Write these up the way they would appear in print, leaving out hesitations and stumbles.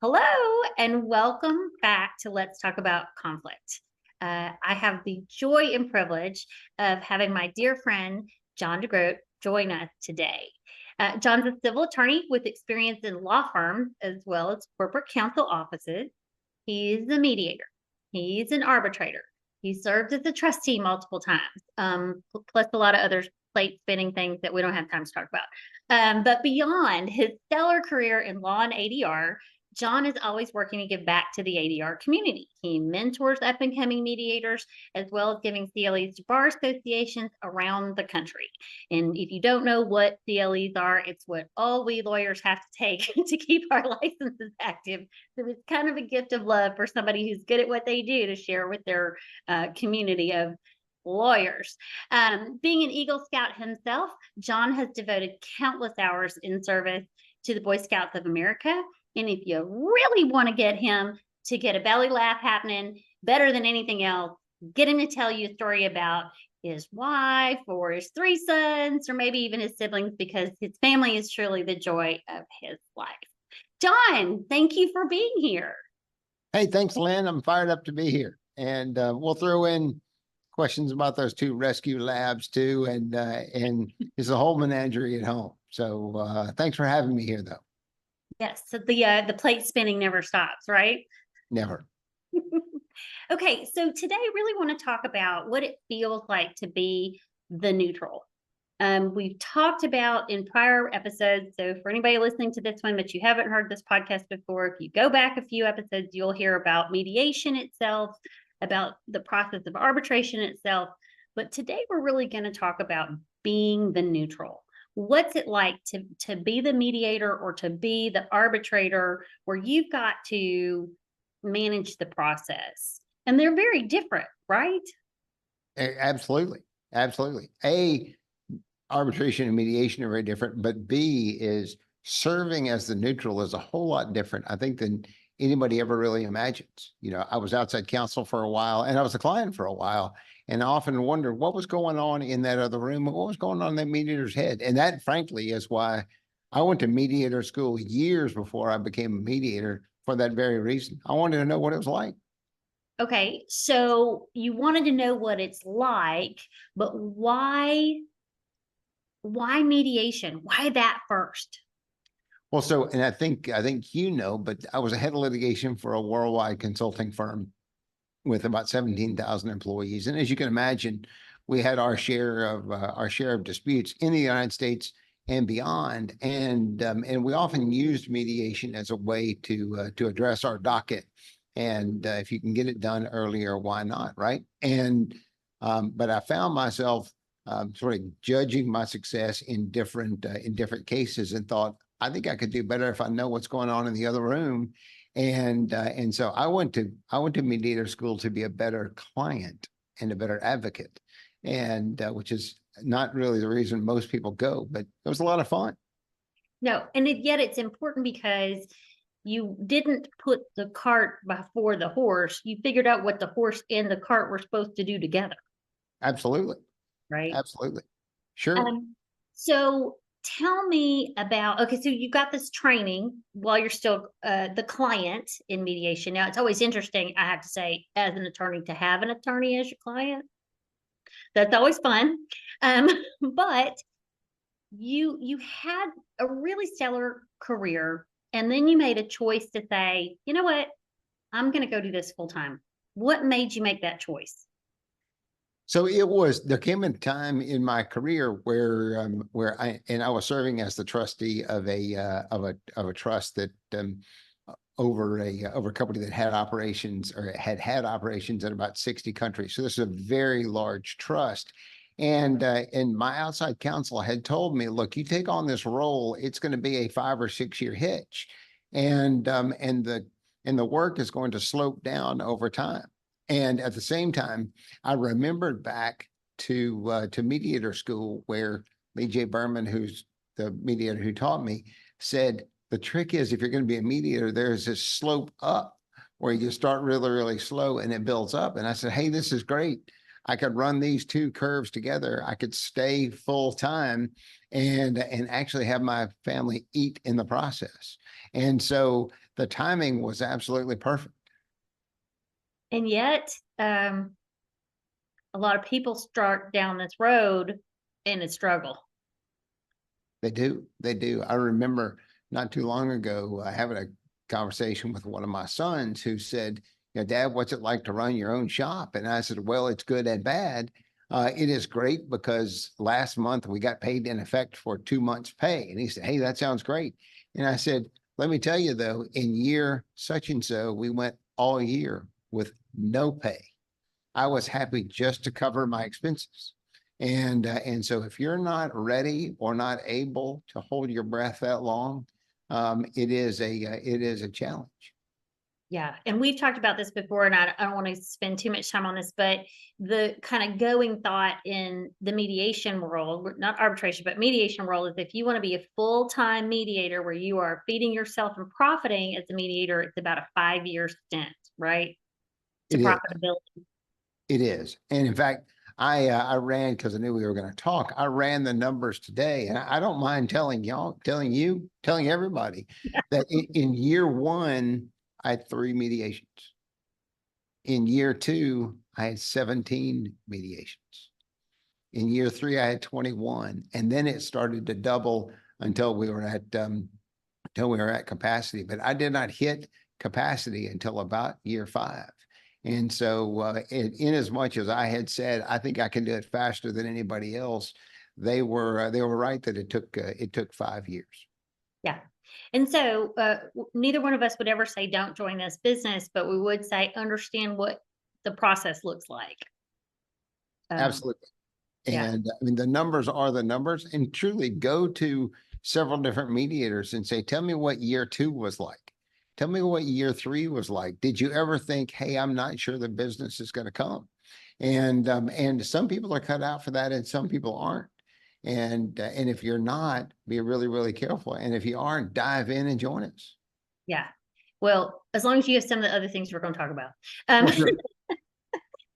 Hello, and welcome back to Let's Talk About Conflict. I have the joy and privilege of having my dear friend, John DeGroote, join us today. John's a civil attorney with experience in law firms as well as corporate counsel offices. He's a mediator. He's an arbitrator. He served as a trustee multiple times, plus a lot of other plate spinning things that we don't have time to talk about. But beyond his stellar career in law and ADR, John is always working to give back to the ADR community. He mentors up and coming mediators as well as giving CLEs to bar associations around the country. And if you don't know what CLEs are, it's what all we lawyers have to take to keep our licenses active. So it's kind of a gift of love for somebody who's good at what they do to share with their community of lawyers. Being an Eagle Scout himself, John has devoted countless hours in service to the Boy Scouts of America. And if you really want to get him to get a belly laugh happening better than anything else, get him to tell you a story about his wife or his three sons, or maybe even his siblings, because his family is truly the joy of his life. John, thank you for being here. Hey, thanks, Lynn. I'm fired up to be here. And we'll throw in questions about those two rescue labs too. And it's a whole menagerie at home. So thanks for having me here, though. Yes, so the plate spinning never stops, right? Never. Okay, so today I really want to talk about what it feels like to be the neutral. We've talked about in prior episodes, so for anybody listening to this one, but you haven't heard this podcast before, if you go back a few episodes, you'll hear about mediation itself, about the process of arbitration itself. But today we're really going to talk about being the neutral. What's it like to be the mediator or to be the arbitrator where you've got to manage the process? And they're very different, right? Absolutely. Absolutely. A, arbitration and mediation are very different, but B is serving as the neutral is a whole lot different, I think, than anybody ever really imagines. You know, I was outside counsel for a while and I was a client for a while, and I often wondered what was going on in that other room, what was going on in that mediator's head. And that, frankly, is why I went to mediator school years before I became a mediator, for that very reason. I wanted to know what it was like. Okay, so you wanted to know what it's like, but why mediation? Why that first? Well, so, and I think you know, but I was a head of litigation for a worldwide consulting firm with about 17,000 employees. And as you can imagine, we had our share of disputes in the United States and beyond. And we often used mediation as a way to address our docket. And if you can get it done earlier, why not, right? And but I found myself sort of judging my success in different cases, and thought, I think I could do better if I know what's going on in the other room. And so I went to mediator school to be a better client and a better advocate, and which is not really the reason most people go, but it was a lot of fun. No, and yet it's important because you didn't put the cart before the horse. You figured out what the horse and the cart were supposed to do together. Absolutely. Right. Absolutely. Sure. So tell me about, okay, so you got this training while you're still the client in mediation. Now, it's always interesting, I have to say, as an attorney, to have an attorney as your client. That's always fun. But you had a really stellar career, and then you made a choice to say, you know what, I'm going to go do this full time. What made you make that choice? So there came a time in my career where I was serving as the trustee of a trust that over a company that had operations, or had operations in about 60 countries. So this is a very large trust. And my outside counsel had told me, look, you take on this role, it's going to be a 5 or 6 year hitch. And the work is going to slope down over time. And at the same time, I remembered back to mediator school, where Lee J. Berman, who's the mediator who taught me, said, the trick is, if you're going to be a mediator, there's this slope up where you start really, really slow and it builds up. And I said, hey, this is great. I could run these two curves together. I could stay full time and actually have my family eat in the process. And so the timing was absolutely perfect. And yet, a lot of people start down this road and it's struggle. They do. They do. I remember not too long ago having a conversation with one of my sons who said, you know, Dad, what's it like to run your own shop? And I said, well, it's good and bad. It is great because last month we got paid in effect for 2 months' pay. And he said, hey, that sounds great. And I said, let me tell you, though, in year such and so, we went all year with no pay. I was happy just to cover my expenses. And so if you're not ready or not able to hold your breath that long, it is a challenge. Yeah. And we've talked about this before, and I don't want to spend too much time on this, but the kind of going thought in the mediation world, not arbitration, but mediation world, is if you want to be a full-time mediator where you are feeding yourself and profiting as a mediator, it's about a 5-year stint, right? To It is. profitability. It is. And in fact, I ran, because I knew we were going to talk. I ran the numbers today, and I don't mind telling y'all, telling you, telling everybody that in year one, I had 3 mediations. In year two, I had 17 mediations. In year three, I had 21, and then it started to double until we were at capacity. But I did not hit capacity until about year 5. And so, in as much as I had said, I think I can do it faster than anybody else, they were right that it took 5 years. Yeah. And so neither one of us would ever say don't join this business, but we would say understand what the process looks like. Absolutely. Yeah. And I mean, the numbers are the numbers, and truly go to several different mediators and say, tell me what year 2 was like. Tell me what year 3 was like. Did you ever think, hey, I'm not sure the business is going to come? And some people are cut out for that and some people aren't. And if you're not, be really, really careful. And if you aren't, dive in and join us. Yeah. Well, as long as you have some of the other things we're going to talk about. Well, sure.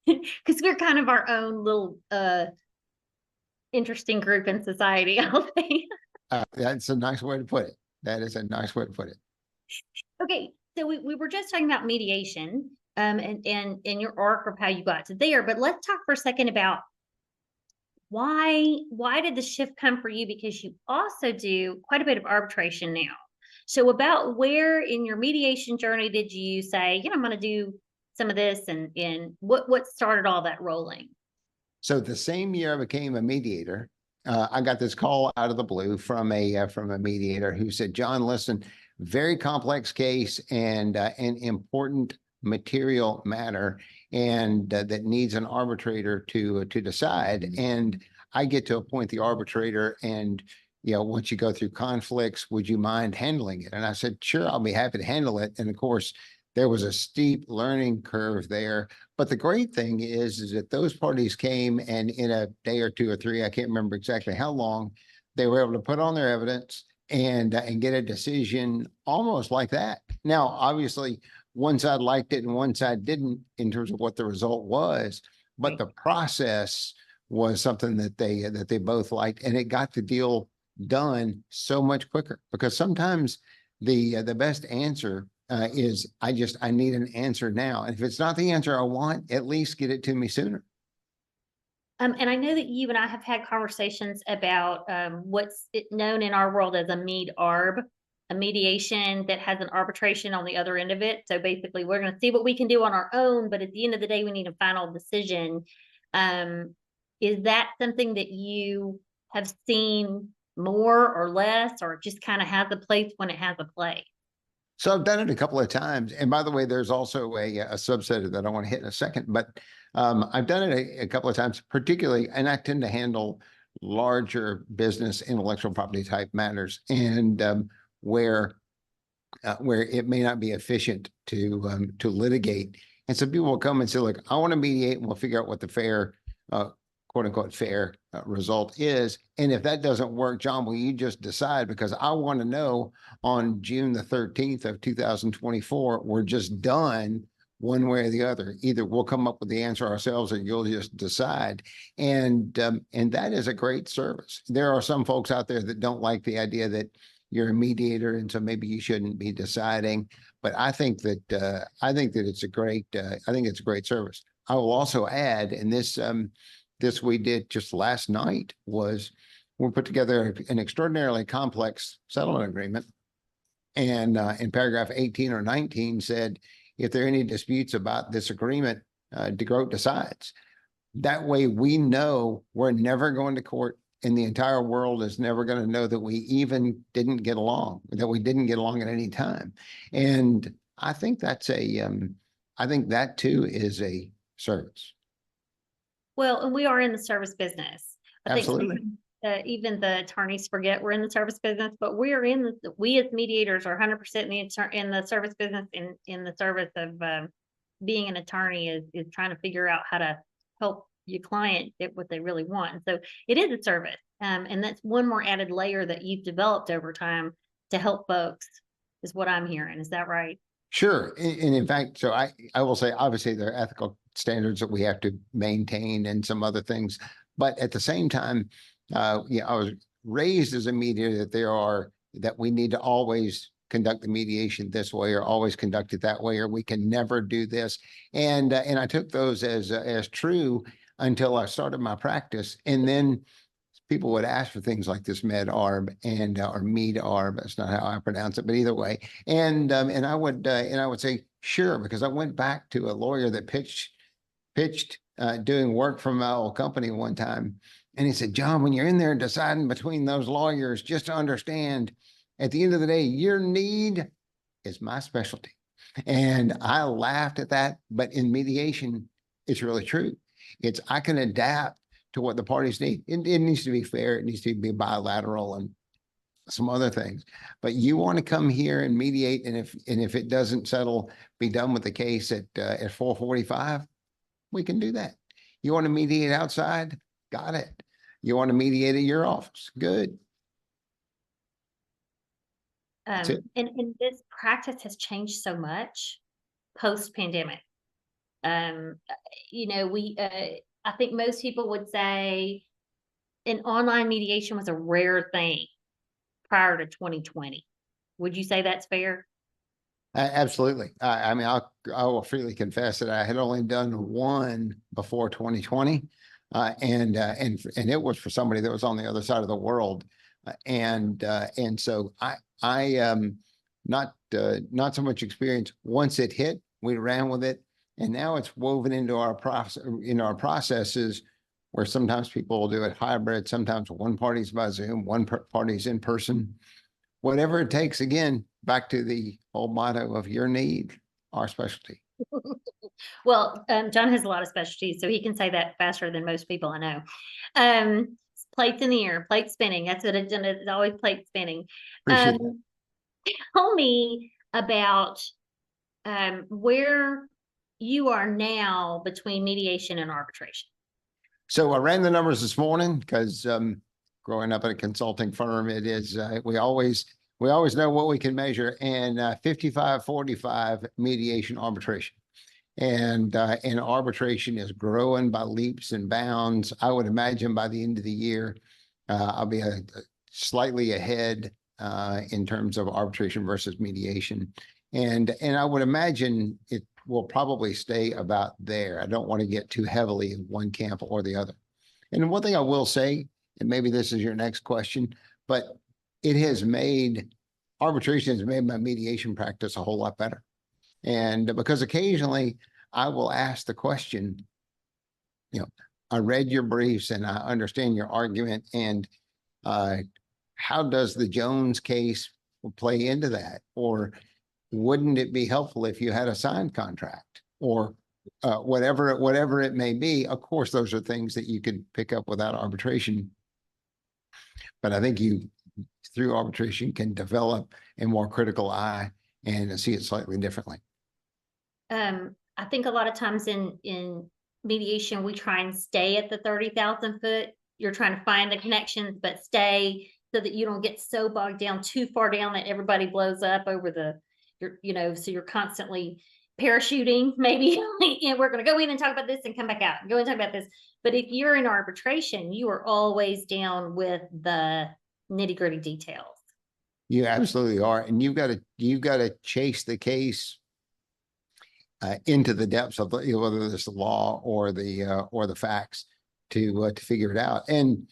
Because we're kind of our own little interesting group in society, I'll say. That's a nice way to put it. That is a nice way to put it. Okay, so we were just talking about mediation, and your arc of how you got to there, but let's talk for a second about why did the shift come for you? Because you also do quite a bit of arbitration now. So about where in your mediation journey did you say, you know, I'm going to do some of this, and what started all that rolling? So the same year I became a mediator, I got this call out of the blue from a mediator who said, John, listen, very complex case and an important material matter, and that needs an arbitrator to decide. And I get to appoint the arbitrator, and you know, once you go through conflicts, would you mind handling it? And I said, sure, I'll be happy to handle it. And of course, there was a steep learning curve there. But the great thing is that those parties came, and in a day or 2 or 3, I can't remember exactly how long, they were able to put on their evidence and get a decision almost like that. Now, obviously, one side liked it and one side didn't in terms of what the result was, but Right. the process was something that they both liked, and it got the deal done so much quicker. Because sometimes the best answer is I need an answer now. And if it's not the answer I want, at least get it to me sooner. And I know that you and I have had conversations about what's known in our world as a med-arb, a mediation that has an arbitration on the other end of it. So basically, we're going to see what we can do on our own, but at the end of the day, we need a final decision. Is that something that you have seen more or less, or just kind of has a place when it has a place? So I've done it a couple of times. And by the way, there's also a subset that I want to hit in a second, but I've done it a couple of times, particularly, and I tend to handle larger business intellectual property type matters, and where it may not be efficient to litigate. And some people will come and say, look, I want to mediate, and we'll figure out what the fair, quote unquote, fair result is. And if that doesn't work, John, will you just decide? Because I want to know on June the 13th of 2024, we're just done one way or the other. Either we'll come up with the answer ourselves, or you'll just decide. And that is a great service. There are some folks out there that don't like the idea that, you're a mediator, and so maybe you shouldn't be deciding. But I think that it's a great service. I will also add, and this we did just last night, was we put together an extraordinarily complex settlement agreement. And in paragraph 18 or 19 said, if there are any disputes about this agreement, DeGroote decides. That way we know we're never going to court, and the entire world is never going to know that we even didn't get along, that we didn't get along at any time. And I think that's I think that too is a service. Well, and we are in the service business. I think Absolutely. even the attorneys forget we're in the service business, but we are we as mediators are 100% in the service business, in the service of being an attorney is trying to figure out how to help your client get what they really want. And so it is a service. And that's one more added layer that you've developed over time to help folks, is what I'm hearing. Is that right? Sure. And in fact, so I will say, obviously there are ethical standards that we have to maintain and some other things, but at the same time, I was raised as a mediator that we need to always conduct the mediation this way, or always conduct it that way, or we can never do this. And I took those as true until I started my practice. And then people would ask for things like this med arb and or med arb. That's not how I pronounce it, but either way. And I would say sure, because I went back to a lawyer that pitched doing work for my old company one time. And he said, John, when you're in there deciding between those lawyers, just to understand, at the end of the day, your need is my specialty. And I laughed at that, but in mediation, it's really true. I can adapt to what the parties need. It needs to be fair. It needs to be bilateral and some other things. But you want to come here and mediate, and if it doesn't settle, be done with the case at 4:45, we can do that. You want to mediate outside? Got it. You want to mediate at your office? Good. And this practice has changed so much post-pandemic. I think most people would say an online mediation was a rare thing prior to 2020. Would you say that's fair? Absolutely. I mean, I will freely confess that I had only done one before 2020, and it was for somebody that was on the other side of the world, and so I not so much experience. Once it hit, we ran with it, and now it's woven into our processes, where sometimes people will do it hybrid, sometimes one party's by Zoom, one party's in person, whatever it takes. Again, back to the whole motto of your need, our specialty. Well, John has a lot of specialties, so he can say that faster than most people I know. Plates in the air, plate spinning. That's what it's always plate spinning. Appreciate that. Tell me about where you are now between mediation and arbitration. So I ran the numbers this morning because growing up at a consulting firm, it is we always know what we can measure, and 55-45 mediation arbitration. And arbitration is growing by leaps and bounds. I would imagine by the end of the year, I'll be slightly ahead in terms of arbitration versus mediation. And I would imagine it will probably stay about there. I don't want to get too heavily in one camp or the other. And one thing I will say, and maybe this is your next question, but arbitration has made my mediation practice a whole lot better. And because occasionally I will ask the question, I read your briefs and I understand your argument, and how does the Jones case play into that? Or wouldn't it be helpful if you had a signed contract, or whatever it may be? Of course, those are things that you could pick up without arbitration. But I think you, through arbitration, can develop a more critical eye and see it slightly differently. I think a lot of times in mediation, we try and stay at the 30,000 foot. You're trying to find the connections, but stay so that you don't get so bogged down too far down that everybody blows up over so you're constantly parachuting, maybe, and we're going to go in and talk about this and come back out and go and talk about this. But if you're in arbitration, you are always down with the nitty-gritty details. You absolutely are. And you've got to chase the case into the depths of whether it's the law or the facts to figure it out and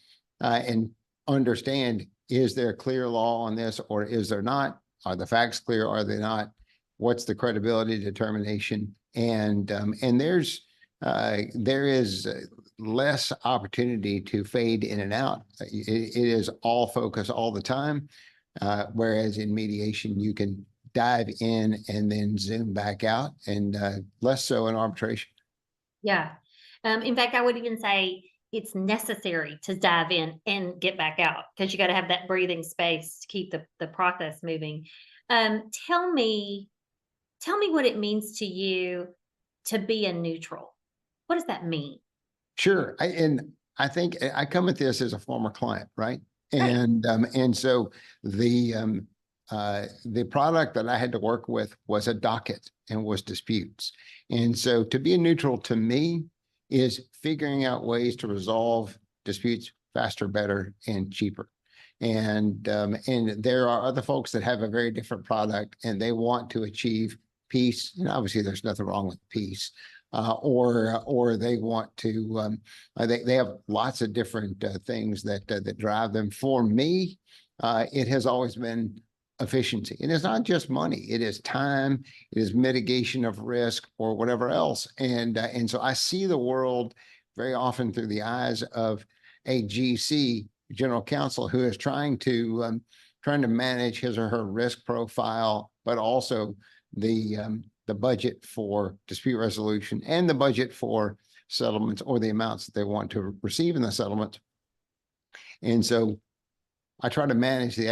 understand, is there clear law on this or is there not? Are the facts clear? Are they not? What's the credibility determination? And there is less opportunity to fade in and out. It is all focus all the time. Whereas in mediation, you can dive in and then zoom back out, and less so in arbitration. Yeah. In fact, I would even say it's necessary to dive in and get back out because you got to have that breathing space to keep the process moving. Tell me what it means to you to be a neutral. What does that mean? Sure. I think I come at this as a former client, right? Right. And so the product that I had to work with was a docket and was disputes. And so to be a neutral to me is figuring out ways to resolve disputes faster, better, and cheaper. And there are other folks that have a very different product and they want to achieve peace. And obviously there's nothing wrong with peace. Or they want to, they have lots of different things that drive them. For me, it has always been efficiency. And it's not just money, it is time, it is mitigation of risk or whatever else. And so I see the world very often through the eyes of a GC, general counsel, who is trying to manage his or her risk profile, but also the budget for dispute resolution and the budget for settlements or the amounts that they want to receive in the settlement. And so I try to manage the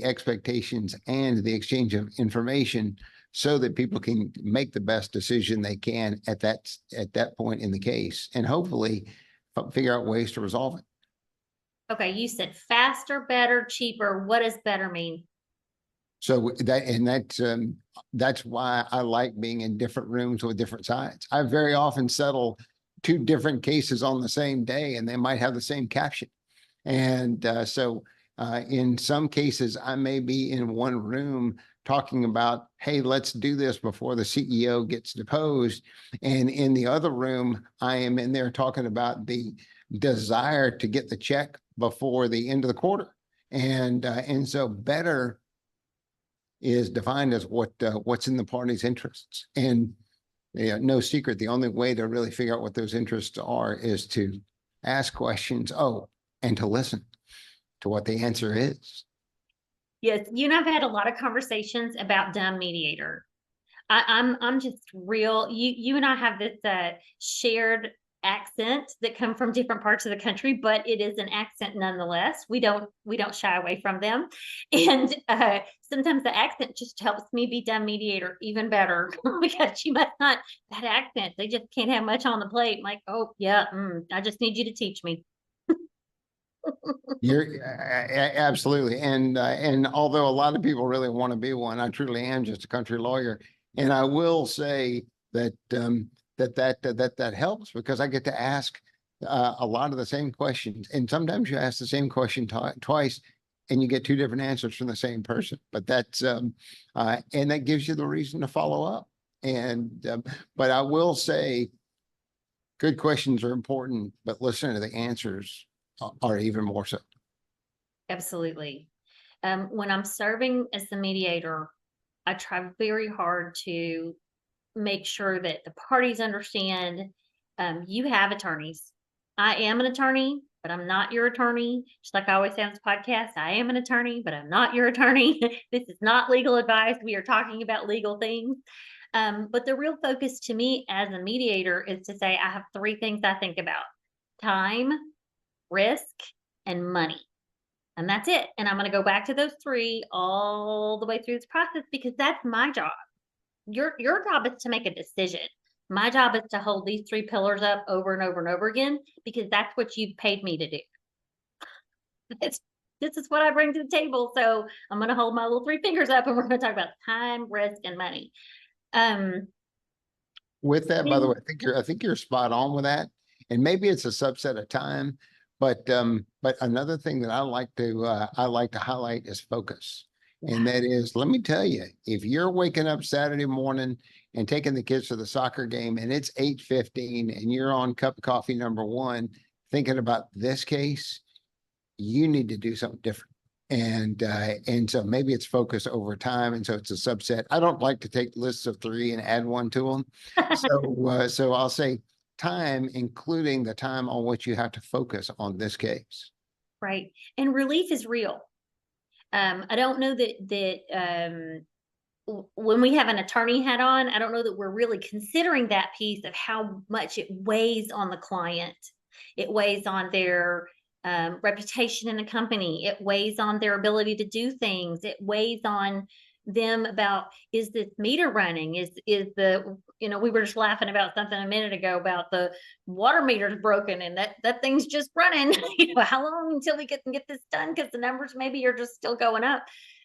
expectations and the exchange of information so that people can make the best decision they can at that point in the case, and hopefully figure out ways to resolve it. Okay, you said faster, better, cheaper. What does better mean? So that's why I like being in different rooms with different sides. I very often settle two different cases on the same day, and they might have the same caption. And so in some cases, I may be in one room talking about, hey, let's do this before the CEO gets deposed. And in the other room, I am in there talking about the desire to get the check before the end of the quarter. And so better is defined as what's in the party's interests. And no secret, the only way to really figure out what those interests are is to ask questions, and to listen to what the answer is. Yes, you and I've had a lot of conversations about dumb mediator. I'm just real. You and I have this shared accent that come from different parts of the country, but it is an accent nonetheless. We don't shy away from them, and sometimes the accent just helps me be dumb mediator even better because you must not that accent. They just can't have much on the plate. I'm like, oh yeah, I just need you to teach me. You're absolutely. And although a lot of people really want to be one, I truly am just a country lawyer. And I will say that that helps because I get to ask a lot of the same questions. And sometimes you ask the same question twice and you get two different answers from the same person. But that's and that gives you the reason to follow up. And but I will say good questions are important, but listening to the answers are even more so. Absolutely. When I'm serving as the mediator, I try very hard to make sure that the parties understand you have attorneys. I am an attorney, but I'm not your attorney. Just like I always say on this podcast, I am an attorney, but I'm not your attorney. This is not legal advice. We are talking about legal things. But the real focus to me as a mediator is to say I have three things I think about: time, risk, and money. And that's it. And I'm going to go back to those three all the way through this process because that's my job. Your job is to make a decision. My job is to hold these three pillars up over and over and over again because that's what you've paid me to do. This is what I bring to the table. So I'm going to hold my little three fingers up and we're going to talk about time, risk, and money. With that, by the way, I think you're spot on with that. And maybe it's a subset of time, but another thing that I like to highlight is focus. And that is, let me tell you, if you're waking up Saturday morning and taking the kids to the soccer game and it's 8:15 and you're on cup of coffee number one, thinking about this case, you need to do something different. And so maybe it's focus over time. And so it's a subset. I don't like to take lists of 3 and add 1 to them. So I'll say time, including the time on which you have to focus on this case. Right. And relief is real. I don't know when we have an attorney hat on, I don't know that we're really considering that piece of how much it weighs on the client. It weighs on their reputation in the company. It weighs on their ability to do things. It weighs on them about, is this meter running? Is the, we were just laughing about something a minute ago about the water meter's broken and that thing's just running. How long until we can get this done? Because the numbers maybe are just still going up.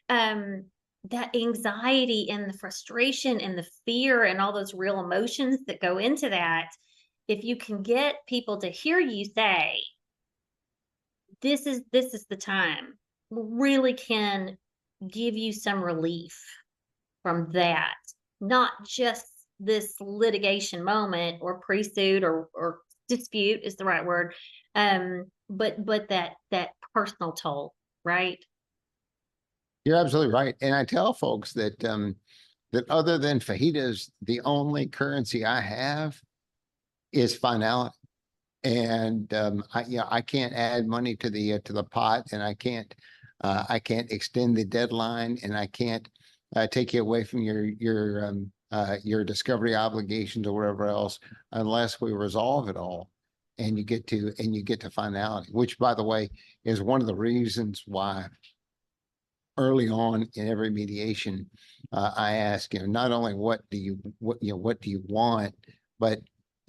That anxiety and the frustration and the fear and all those real emotions that go into that, if you can get people to hear you say, this is the time, really can give you some relief from that. Not just this litigation moment or pre-suit or dispute is the right word, but that personal toll, right? You're absolutely right. And I tell folks that that other than fajitas, the only currency I have is finality. And I can't add money to the pot, and I can't extend the deadline, and I can't take you away from your discovery obligations or whatever else unless we resolve it all. And you get to finality, which, by the way, is one of the reasons why early on in every mediation, I ask, not only what do you want, but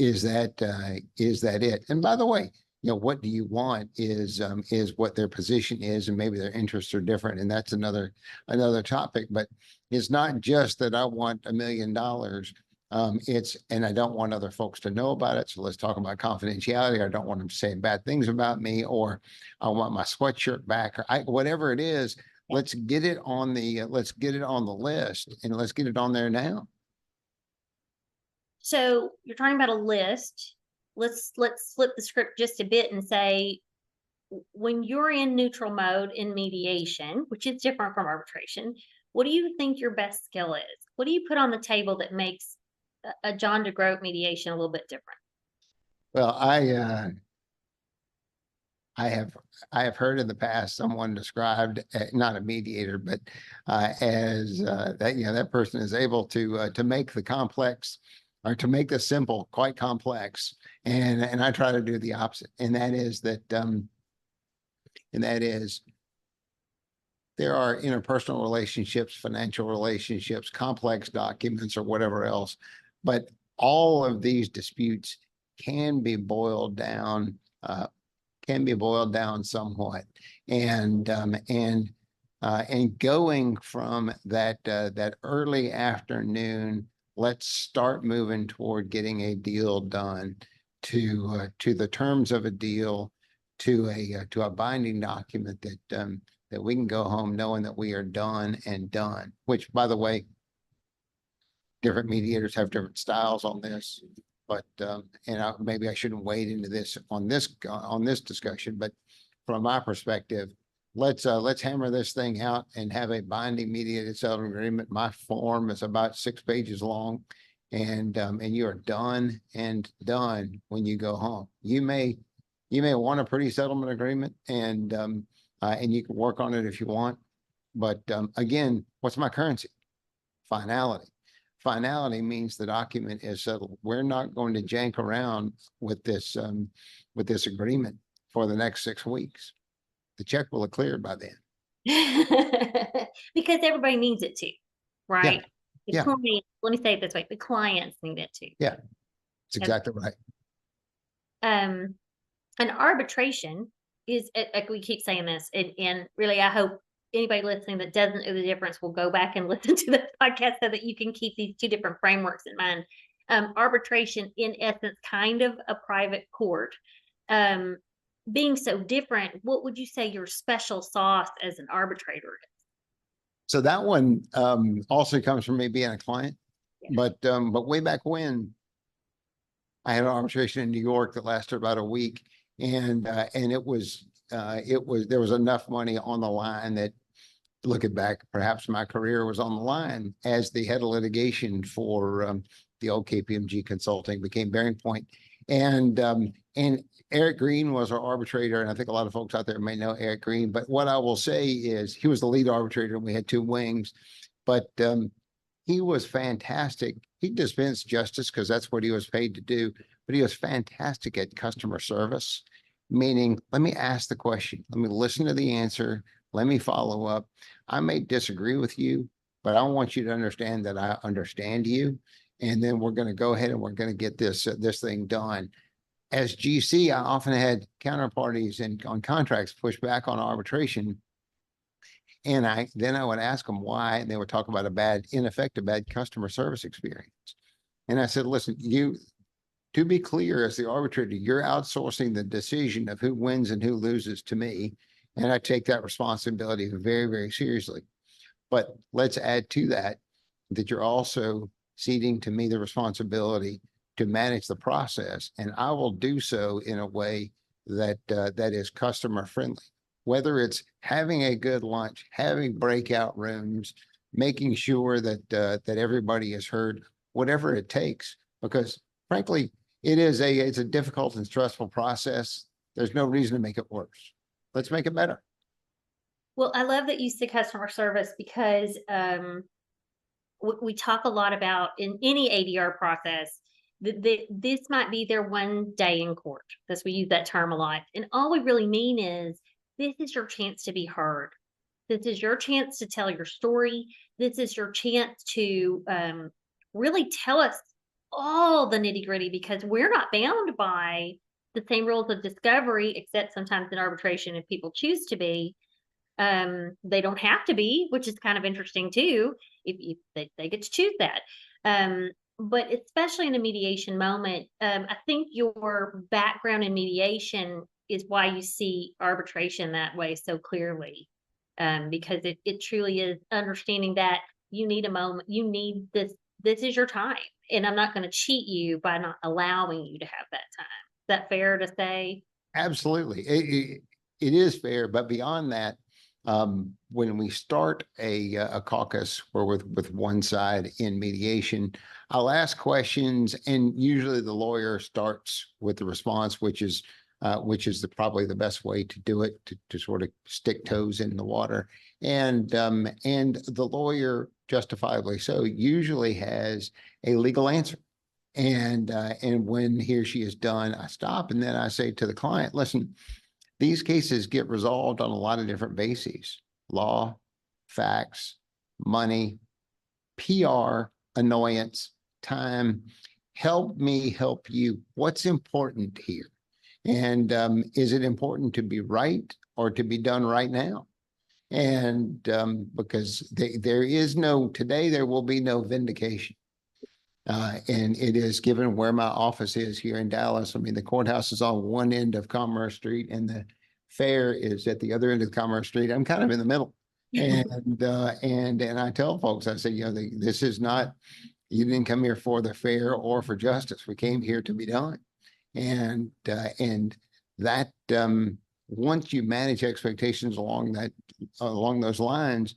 is that it? And by the way, what do you want is what their position is, and maybe their interests are different, and that's another topic. But it's not just that I want $1 million. And I don't want other folks to know about it. So let's talk about confidentiality. I don't want them to say bad things about me, or I want my sweatshirt back, or whatever it is. Let's get it on the list, and let's get it on there now. So you're talking about a list. Let's flip the script just a bit and say, when you're in neutral mode in mediation, which is different from arbitration, what do you think your best skill is? What do you put on the table that makes a John DeGroote mediation a little bit different? Well, I have heard in the past someone described, not a mediator, but as that person is able to make the complex, or to make the simple quite complex, and I try to do the opposite, and that is there are interpersonal relationships, financial relationships, complex documents, or whatever else, but all of these disputes can be boiled down somewhat, and going from that early afternoon, let's start moving toward getting a deal done, to the terms of a deal, to a binding document that we can go home knowing that we are done and done. Which, by the way, different mediators have different styles on this. But maybe I shouldn't wade into this on this discussion, but from my perspective, let's hammer this thing out and have a binding mediated settlement agreement. My form is about 6 pages long, and you are done and done when you go home. You may want a pretty settlement agreement, and you can work on it if you want. But again, what's my currency? Finality. Finality means the document is settled. We're not going to jank around with this agreement for the next 6 weeks. The check will have cleared by then. Because everybody needs it to, right? Yeah. Client, let me say it this way: the clients need it too. Yeah, it's exactly right. An arbitration is, like we keep saying this, and really, I hope anybody listening that doesn't know the difference will go back and listen to the podcast so that you can keep these 2 different frameworks in mind. Arbitration, in essence, kind of a private court. Being so different, what would you say your special sauce as an arbitrator is? So that one also comes from me being a client, Yeah. but way back when I had an arbitration in New York that lasted about a week, and it was there was enough money on the line that, looking back, perhaps my career was on the line as the head of litigation for the old KPMG Consulting, became Bearing Point, and Eric Green was our arbitrator, and I think a lot of folks out there may know Eric Green. But what I will say is he was the lead arbitrator, and we had two wings, but he was fantastic. He dispensed justice because that's what he was paid to do, but he was fantastic at customer service, meaning, let me ask the question, let me listen to the answer, let me follow up. I may disagree with you, but I want you to understand that I understand you. And then we're going to go ahead and we're going to get this thing done. As GC, I often had counterparties and on contracts push back on arbitration. And then I would ask them why, and they would talk about a bad customer service experience. And I said, listen, to be clear, as the arbitrator, you're outsourcing the decision of who wins and who loses to me. And I take that responsibility very, very seriously. But let's add to that you're also ceding to me the responsibility to manage the process. And I will do so in a way that is customer friendly. Whether it's having a good lunch, having breakout rooms, making sure that everybody is heard, whatever it takes, because frankly, it's a difficult and stressful process. There's no reason to make it worse. Let's make it better. Well, I love that you said customer service because we talk a lot about in any ADR process that this might be their one day in court. That's we use that term a lot, and all we really mean is this is your chance to be heard. This is your chance to tell your story. This is your chance to really tell us all the nitty gritty, because we're not bound by the same rules of discovery, except sometimes in arbitration, if people choose to be, they don't have to be, which is kind of interesting too, if they get to choose that. But especially in a mediation moment, I think your background in mediation is why you see arbitration that way so clearly, because it truly is understanding that you need a moment, you need this is your time, and I'm not going to cheat you by not allowing you to have that time. Is that fair to say? Absolutely. It is fair, but beyond that, when we start a caucus or with one side in mediation, I'll ask questions, and usually the lawyer starts with the response, which is probably the best way to do it, to sort of stick toes in the water. And the lawyer, justifiably so, usually has a legal answer. And when he or she is done, I stop, and then I say to the client, listen, these cases get resolved on a lot of different bases: law, facts, money, PR, annoyance, time. Help me help you. What's important here? And is it important to be right or to be done right now? And because there will be no vindication. And it is, given where my office is here in Dallas. I mean, the courthouse is on one end of Commerce Street and the fair is at the other end of Commerce Street. I'm kind of in the middle. And I tell folks, I say, this is not, you didn't come here for the fair or for justice. We came here to be done. And that once you manage expectations along those lines,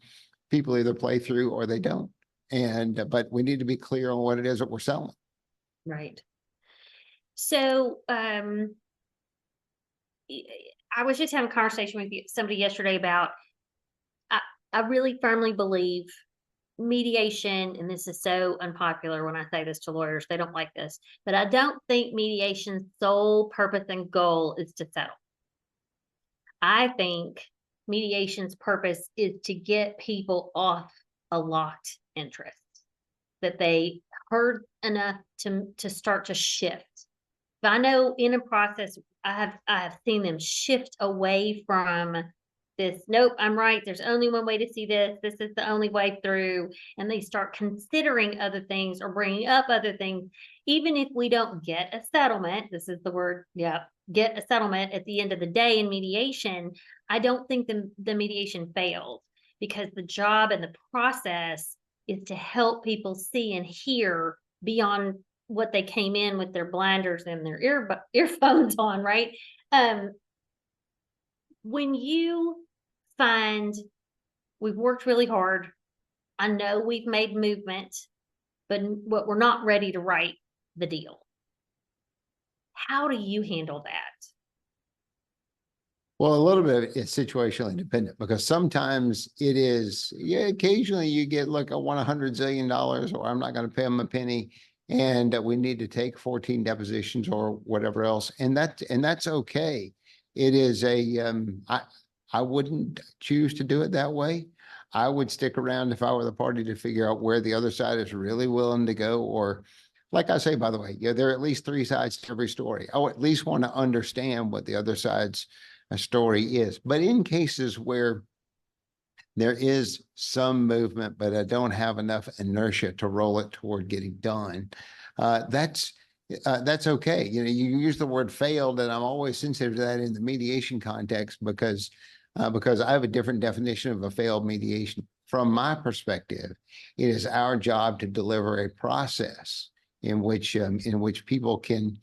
people either play through or they don't. But we need to be clear on what it is that we're selling. Right. So I was just having a conversation with somebody yesterday about, I really firmly believe mediation, and this is so unpopular when I say this to lawyers, they don't like this, but I don't think mediation's sole purpose and goal is to settle. I think mediation's purpose is to get people off a locked interest, that they heard enough to start to shift. But I know in a process, I have seen them shift away from this, nope, I'm right, there's only one way to see this is the only way through, and they start considering other things or bringing up other things. Even if we don't get a settlement, this is the word, get a settlement at the end of the day in mediation, I don't think the mediation failed. because the job and the process is to help people see and hear beyond what they came in with their blinders and their earphones on, right? When you find we've worked really hard, I know we've made movement, but what we're not ready to write the deal. How do you handle that? Well, a little bit it's situationally dependent because sometimes it is, yeah, occasionally you get, look, I want $100 zillion or I'm not going to pay them a penny. And we need to take 14 depositions or whatever else. And that's okay. It is I wouldn't choose to do it that way. I would stick around if I were the party to figure out where the other side is really willing to go. Or like I say, by the way, there are at least 3 sides to every story. I would at least want to understand what the other side's story is. But in cases where there is some movement, but I don't have enough inertia to roll it toward getting done, that's okay. You use the word failed, and I'm always sensitive to that in the mediation context because I have a different definition of a failed mediation. From my perspective, it is our job to deliver a process in which people can,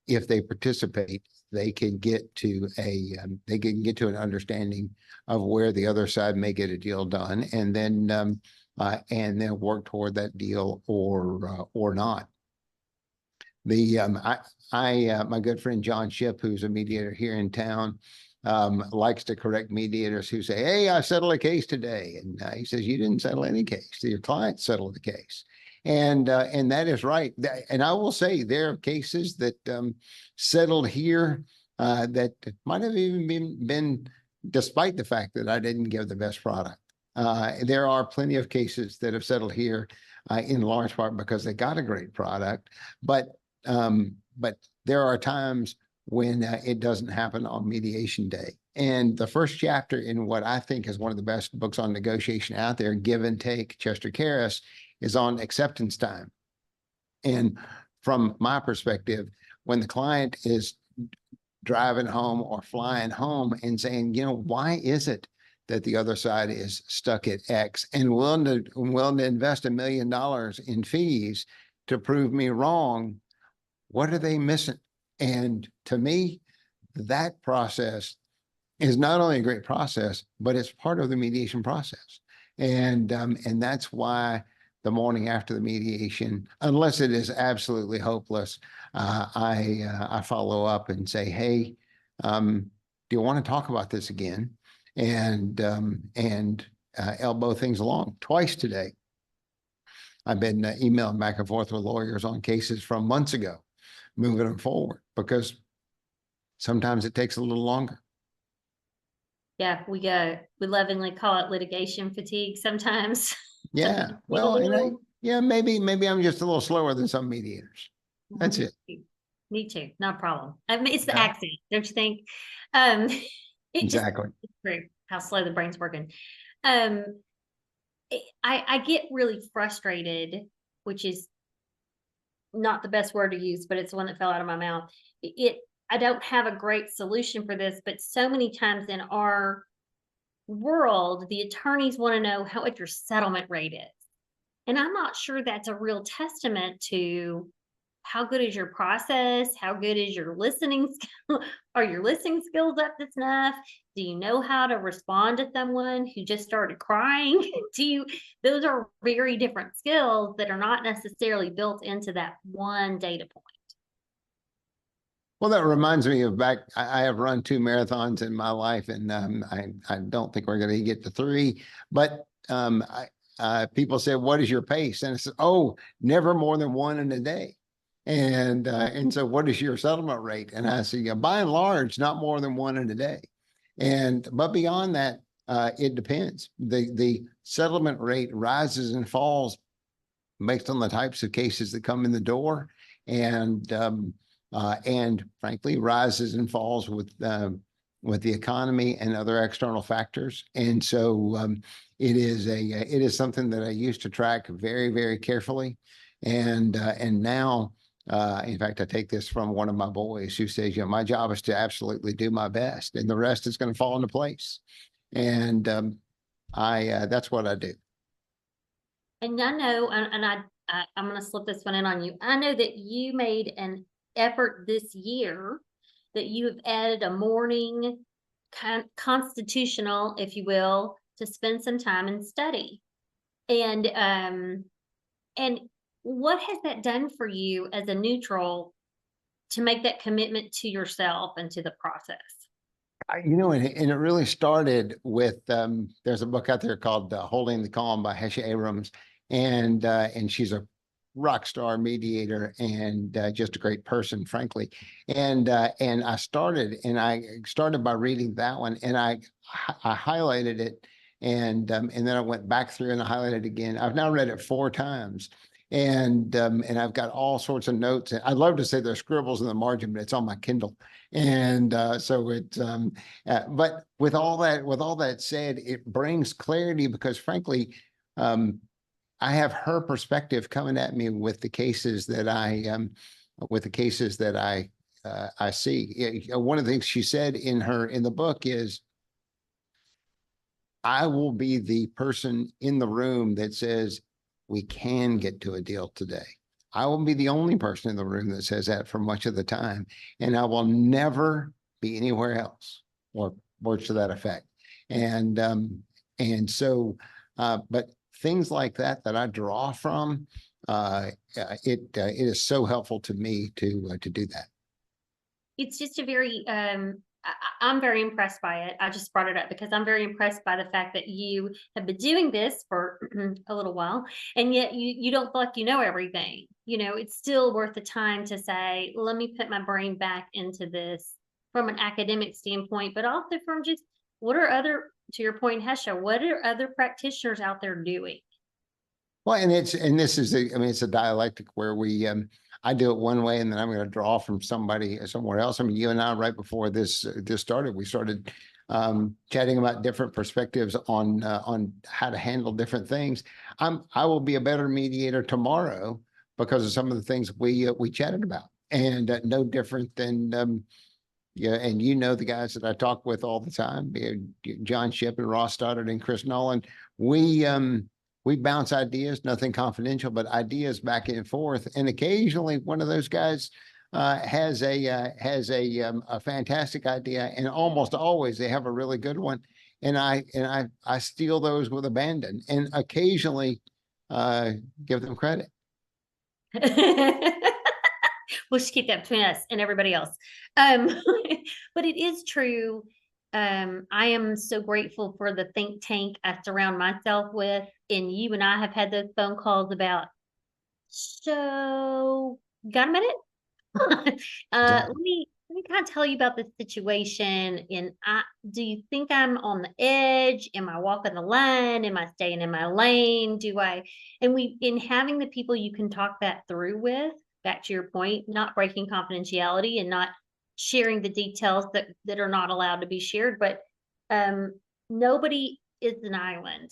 if they participate, they can get to an understanding of where the other side may get a deal done, and then work toward that deal or not. My good friend John Shipp, who's a mediator here in town, likes to correct mediators who say, "Hey, I settled a case today," and he says, "You didn't settle any case. Your client settled the case." And that is right. And I will say there are cases that settled here that might have even been despite the fact that I didn't give the best product. There are plenty of cases that have settled here in large part because they got a great product, but there are times when it doesn't happen on mediation day. And the first chapter in what I think is one of the best books on negotiation out there, Give and Take, Chester Karrass, is on acceptance time. And from my perspective, when the client is driving home or flying home and saying, why is it that the other side is stuck at X and willing to invest $1 million in fees to prove me wrong, what are they missing? And to me, that process is not only a great process, but it's part of the mediation process. And that's why the morning after the mediation, unless it is absolutely hopeless, I follow up and say, "Hey, do you want to talk about this again?" And elbow things along. Twice today, I've been emailing back and forth with lawyers on cases from months ago, moving them forward because sometimes it takes a little longer. Yeah, we lovingly call it litigation fatigue sometimes. Yeah, well, maybe I'm just a little slower than some mediators. That's it. Me too, no problem. I mean, it's the Yeah. accent, don't you think? Exactly. It's true how slow the brain's working. I get really frustrated, which is not the best word to use, but it's the one that fell out of my mouth. I don't have a great solution for this, but so many times in our world, the attorneys want to know how much your settlement rate is. And I'm not sure that's a real testament to how good is your process? How good is your listening skill? Are your listening skills up to snuff? Do you know how to respond to someone who just started crying? Those are very different skills that are not necessarily built into that one data point. Well, that reminds me of I have run 2 marathons in my life, and I don't think we're going to get to 3, but people say, "What is your pace?" And I said, "Oh, never more than 1 in a day." And so what is your settlement rate? And I say, by and large, not more than 1 in a day. But beyond that, it depends. The settlement rate rises and falls based on the types of cases that come in the door, and frankly, rises and falls with the economy and other external factors. And so it is something that I used to track very, very carefully. And now, in fact, I take this from one of my boys who says, my job is to absolutely do my best, and the rest is going to fall into place. And that's what I do. And I know, I'm going to slip this one in on you. I know that you made an effort this year that you have added a morning constitutional, if you will, to spend some time and study. And what has that done for you as a neutral to make that commitment to yourself and to the process? You know, and it really started with there's a book out there called Holding the Calm by Hesha Abrams, and she's a rock star mediator and just a great person, frankly. And I started by reading that one, and I highlighted it, and then I went back through and I highlighted it again. I've now read it 4 times. And I've got all sorts of notes. I'd love to say there's scribbles in the margin, but it's on my Kindle. And so it's but with all that said, it brings clarity because frankly, I have her perspective coming at me with the cases that I see. One of the things she said in the book is, I will be the person in the room that says we can get to a deal today. I will be the only person in the room that says that for much of the time, and I will never be anywhere else, or words to that effect. And so, but things like that I draw from, it is so helpful to me to do that. It's just a very I'm very impressed by it. I just brought it up because I'm very impressed by the fact that you have been doing this for a little while, and yet you don't feel like you know everything. You know, it's still worth the time to say, let me put my brain back into this from an academic standpoint, but also from just what are other, to your point, Hesha, what are other practitioners out there doing? Well, and this is it's a dialectic where I do it one way, and then I'm going to draw from somebody somewhere else. I mean, you and I, right before this started, we started chatting about different perspectives on how to handle different things. I will be a better mediator tomorrow because of some of the things we chatted about, and no different than yeah. And you know the guys that I talk with all the time, John Shipp and Ross Stoddard and Chris Nolan. We bounce ideas, nothing confidential, but ideas back and forth. And occasionally one of those guys has a fantastic idea, and almost always they have a really good one. And I steal those with abandon, and occasionally give them credit. We'll just keep that between us and everybody else. But it is true. I am so grateful for the think tank I surround myself with, and you and I have had those phone calls about, so got a minute? Let me kind of tell you about the situation. And do you think I'm on the edge? Am I walking the line? Am I staying in my lane? In having the people you can talk that through with, back to your point, not breaking confidentiality and not sharing the details that are not allowed to be shared, but nobody is an island.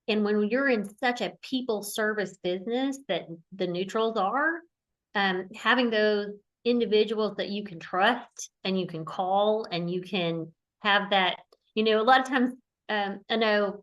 And when you're in such a people service business that the neutrals are, having those individuals that you can trust and you can call and you can have that, a lot of times, I know,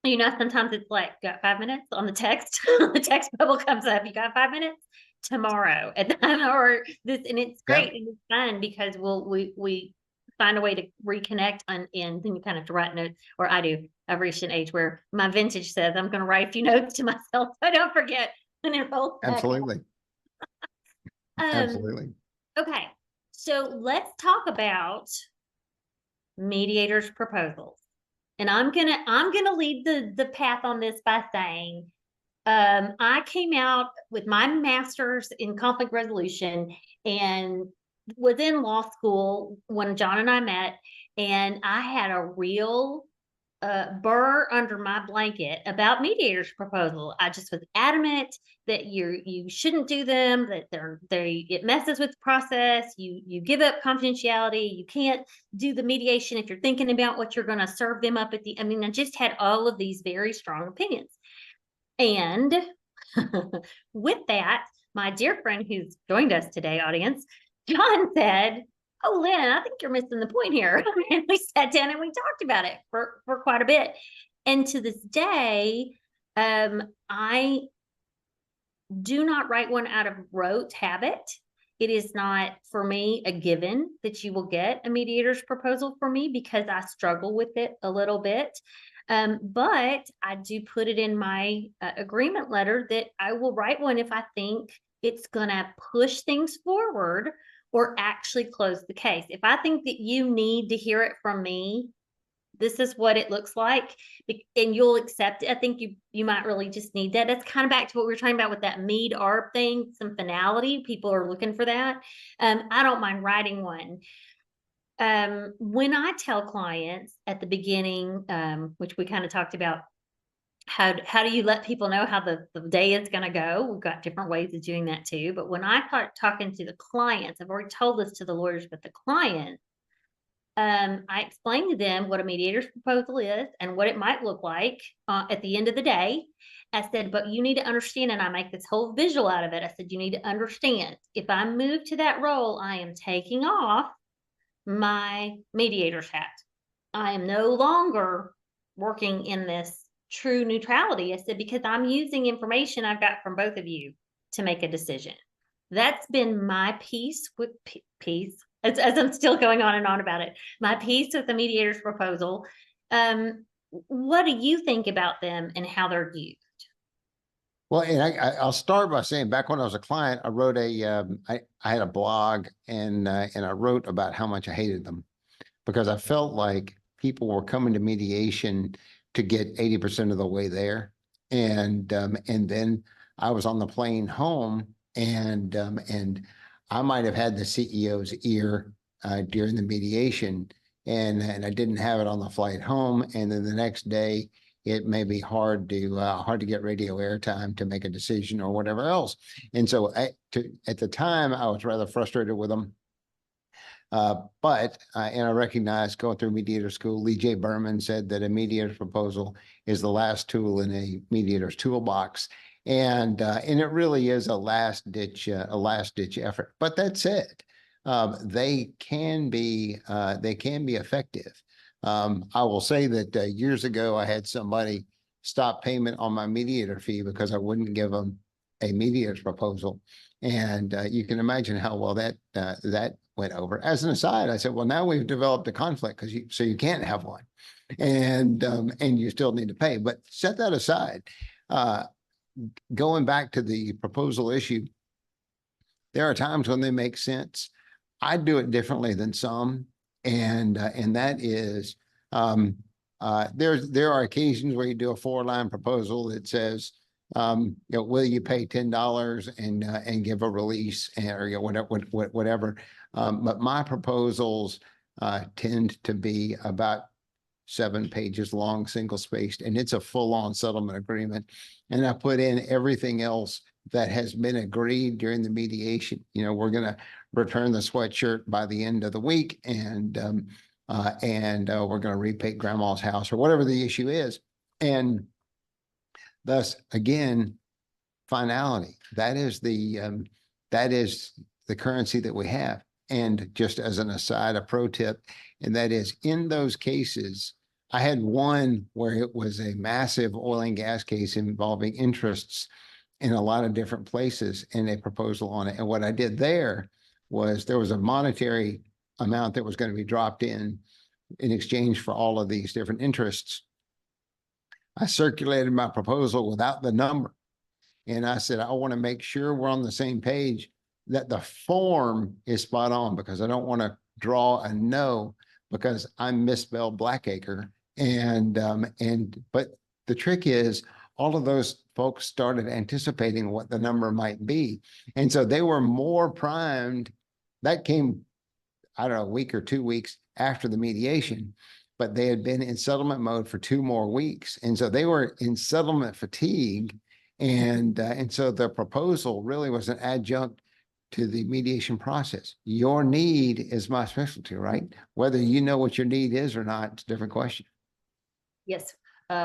sometimes it's like, got 5 minutes on the text, the text bubble comes up, you got 5 minutes tomorrow or this, and it's great. And it's fun because we find a way to reconnect and then you kind of have to write notes, or I do. I've reached an age where my vintage says I'm going to write a few notes to myself so I don't forget. And it rolls back. Absolutely. Absolutely. Okay, so let's talk about mediators' proposals. And I'm gonna lead the path on this by saying, I came out with my master's in conflict resolution and was in law school when John and I met, and I had a real burr under my blanket about mediators' proposal. I just was adamant that you shouldn't do them, that it messes with the process. You give up confidentiality. You can't do the mediation if you're thinking about what you're going to serve them up I just had all of these very strong opinions. And with that, my dear friend who's joined us today, audience, John said, "Oh, Lynn, I think you're missing the point here." And we sat down and we talked about it for quite a bit. And to this day, I do not write one out of rote habit. It is not for me a given that you will get a mediator's proposal for me because I struggle with it a little bit. But I do put it in my agreement letter that I will write one if I think it's going to push things forward or actually close the case. If I think that you need to hear it from me, this is what it looks like, and you'll accept it. I think you might really just need that. That's kind of back to what we were talking about with that Mead ARB thing, some finality. People are looking for that. I don't mind writing one. When I tell clients at the beginning, which we kind of talked about, how do you let people know how the day is going to go? We've got different ways of doing that too. But when I start talking to the clients, I've already told this to the lawyers, but the clients, I explained to them what a mediator's proposal is and what it might look like at the end of the day. I said, but you need to understand, and I make this whole visual out of it. I said, you need to understand, if I move to that role, I am taking off my mediator's hat. I am no longer working in this true neutrality. I said, because I'm using information I've got from both of you to make a decision. That's been my piece with peace. As I'm still going on and on about it, my piece with the mediator's proposal. What do you think about them and how they're used? Well, and I'll start by saying, back when I was a client, I wrote I had a blog, and I wrote about how much I hated them, because I felt like people were coming to mediation to get 80% of the way there. And then I was on the plane home, and I might have had the CEO's ear during the mediation, and I didn't have it on the flight home. And then the next day, it may be hard to get radio airtime to make a decision or whatever else. And so at the time, I was rather frustrated with them. But I recognize, going through mediator school, Lee J. Berman said that a mediator's proposal is the last tool in a mediator's toolbox. And it really is a last ditch effort. But that said, they can be effective. I will say that years ago, I had somebody stop payment on my mediator fee because I wouldn't give them a mediator's proposal. And you can imagine how well that went over. As an aside, I said, well, now we've developed a conflict, so you can't have one, and you still need to pay. But set that aside. Going back to the proposal issue, there are times when they make sense. I do it differently than some, and that is, there are occasions where you do a 4-line proposal that says, will you pay $10 and give a release, or whatever. But my proposals tend to be about 7 pages long, single spaced, and it's a full-on settlement agreement. And I put in everything else that has been agreed during the mediation. We're going to return the sweatshirt by the end of the week, and we're going to repaint grandma's house, or whatever the issue is. And thus, again, finality. That is the currency that we have. And just as an aside, a pro tip, and that is, in those cases, I had one where it was a massive oil and gas case involving interests in a lot of different places, and a proposal on it. And what I did there was a monetary amount that was going to be dropped in exchange for all of these different interests. I circulated my proposal without the number. And I said, I want to make sure we're on the same page, that the form is spot on, because I don't want to draw a no because I misspelled Blackacre. But the trick is, all of those folks started anticipating what the number might be. And so they were more primed. That came, I don't know, a week or 2 weeks after the mediation, but they had been in settlement mode for 2 more weeks. And so they were in settlement fatigue. And so the proposal really was an adjunct to the mediation process. Your need is my specialty, right? Whether you know what your need is or not, it's a different question. Yes.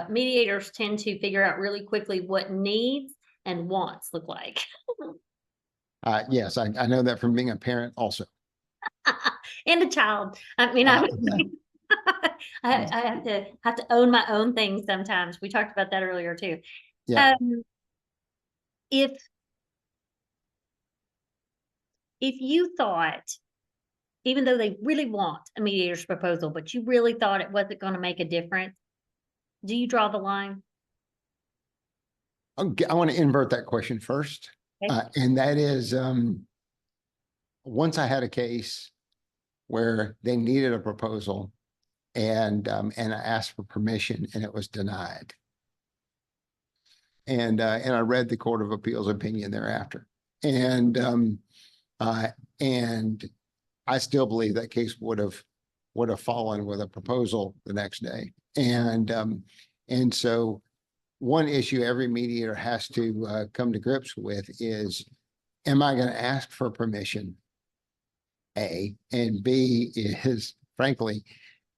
Mediators tend to figure out really quickly what needs and wants look like. Yes, I know that from being a parent also. And a child. I mean, I have to own my own things sometimes. We talked about that earlier too. Yeah. If you thought, even though they really want a mediator's proposal, but you really thought it wasn't going to make a difference, do you draw the line? Okay, I want to invert that question first. Okay. And that is, once I had a case where they needed a proposal and I asked for permission and it was denied. And I read the Court of Appeals opinion thereafter. And I still believe that case would have fallen with a proposal the next day. And so one issue every mediator has to come to grips with is, am I going to ask for permission? A, and B is, frankly,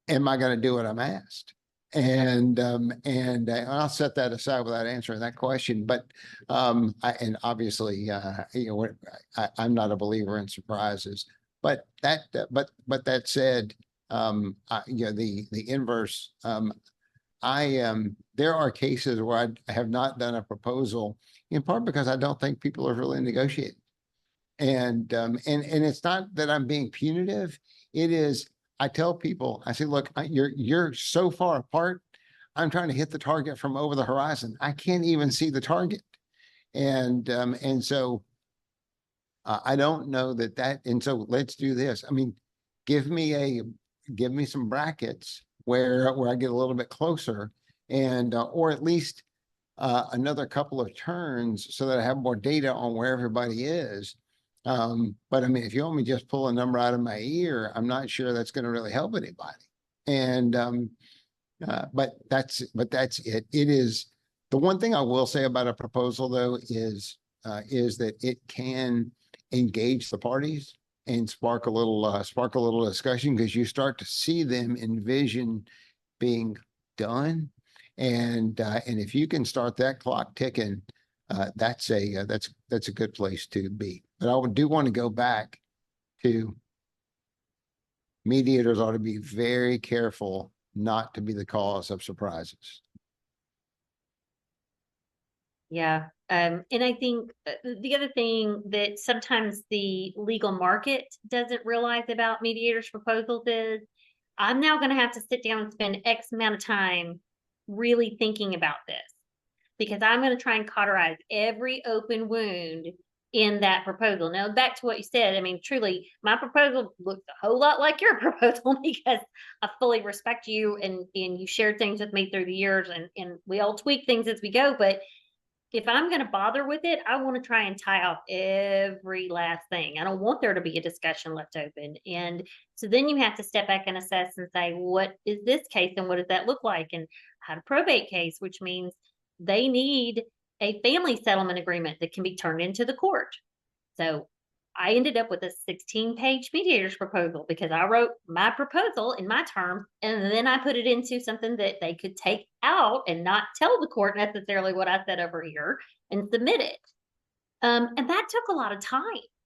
am I going to do what I'm asked? And I'll set that aside without answering that question. But and obviously, I'm not a believer in surprises. But that said, the inverse. There are cases where I have not done a proposal, in part because I don't think people are really negotiating. And it's not that I'm being punitive. It is, I tell people, I say, look, you're so far apart. I'm trying to hit the target from over the horizon. I can't even see the target. And so I don't know that, and so let's do this. I mean, give me some brackets where I get a little bit closer and, or at least another couple of turns so that I have more data on where everybody is. But I mean, if you want me to just pull a number out of my ear, I'm not sure that's going to really help anybody. And, but that's it. It is the one thing I will say about a proposal though is that it can engage the parties and spark a little discussion, because you start to see them envision being done. And if you can start that clock ticking, that's a good place to be. But I do want to go back to mediators ought to be very careful not to be the cause of surprises. Yeah. And I think the other thing that sometimes the legal market doesn't realize about mediators' proposals is, I'm now going to have to sit down and spend X amount of time really thinking about this, because I'm going to try and cauterize every open wound in that proposal. Now, back to what you said, I mean, truly, my proposal looks a whole lot like your proposal, because I fully respect you and you shared things with me through the years, and we all tweak things as we go. But if I'm going to bother with it, I want to try and tie off every last thing. I don't want there to be a discussion left open. And so then you have to step back and assess and say, what is this case and what does that look like? And I had a probate case, which means they need a family settlement agreement that can be turned into the court. So I ended up with a 16-page mediator's proposal, because I wrote my proposal in my terms, and then I put it into something that they could take out and not tell the court necessarily what I said over here and submit it. And that took a lot of time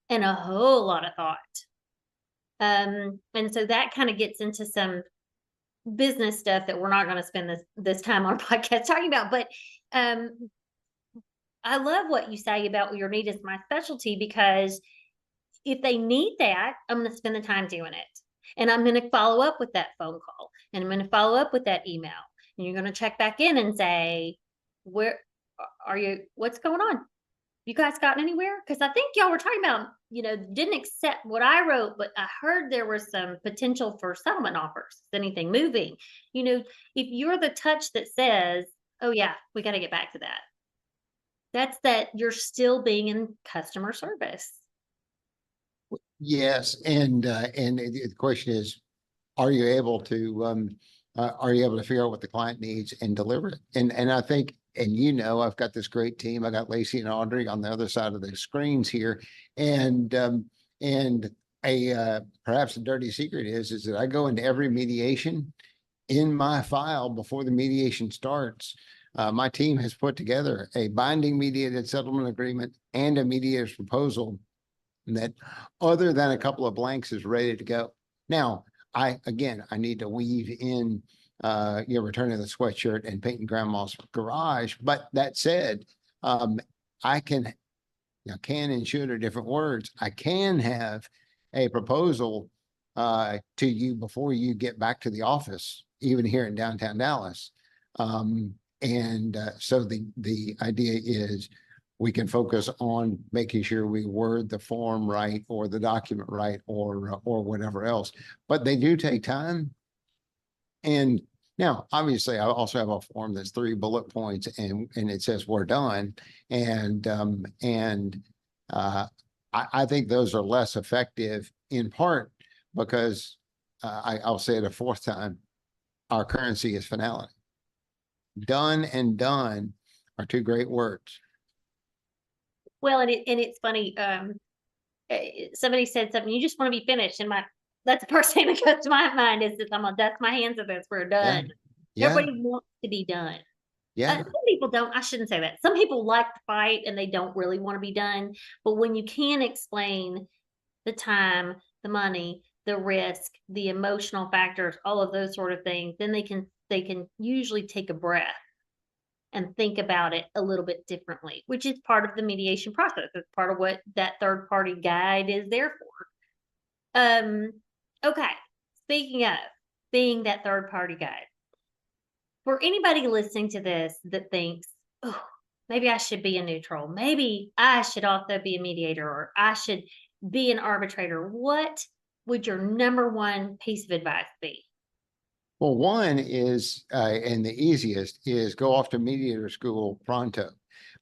and a whole lot of thought. And so that kind of gets into some business stuff that we're not going to spend this time on a podcast talking about. But I love what you say about your need is my specialty, because if they need that, I'm going to spend the time doing it. And I'm going to follow up with that phone call, and I'm going to follow up with that email. And you're going to check back in and say, where are you? What's going on? You guys gotten anywhere? Because I think y'all were talking about, didn't accept what I wrote, but I heard there was some potential for settlement offers. Is anything moving? If you're the touch that says, oh yeah, we got to get back to that, that's that you're still being in customer service. Yes, and the question is, are you able to figure out what the client needs and deliver it? And I think, and I've got this great team. I got Lacey and Audrey on the other side of the screens here, and perhaps a dirty secret is that I go into every mediation in my file before the mediation starts. My team has put together a binding mediated settlement agreement and a mediator's proposal that, other than a couple of blanks, is ready to go. Now, I need to weave in returning the sweatshirt and painting grandma's garage. But that said, I can, can and should are different words. I can have a proposal to you before you get back to the office, even here in downtown Dallas. So the idea is we can focus on making sure we word the form right or the document right or whatever else. But they do take time. And now, obviously, I also have a form that's 3 bullet points and it says we're done. I think those are less effective in part because I'll say it a 4th time, our currency is finality. Done and done are 2 great words. Well, and it's funny. Somebody said something. You just want to be finished, and that's the first thing that goes to my mind is that I'm gonna dust my hands of this. We're Yeah. done. Yeah. Everybody wants to be done. Yeah. Some people don't. I shouldn't say that. Some people like to fight and they don't really want to be done. But when you can explain the time, the money, the risk, the emotional factors, all of those sort of things, then they can usually take a breath and think about it a little bit differently, which is part of the mediation process. It's part of what that third party guide is there for. Okay. Speaking of being that third party guide, for anybody listening to this that thinks, oh, maybe I should be a neutral, maybe I should also be a mediator, or I should be an arbitrator, what would your number one piece of advice be? Well, one is, and the easiest is go off to mediator school pronto,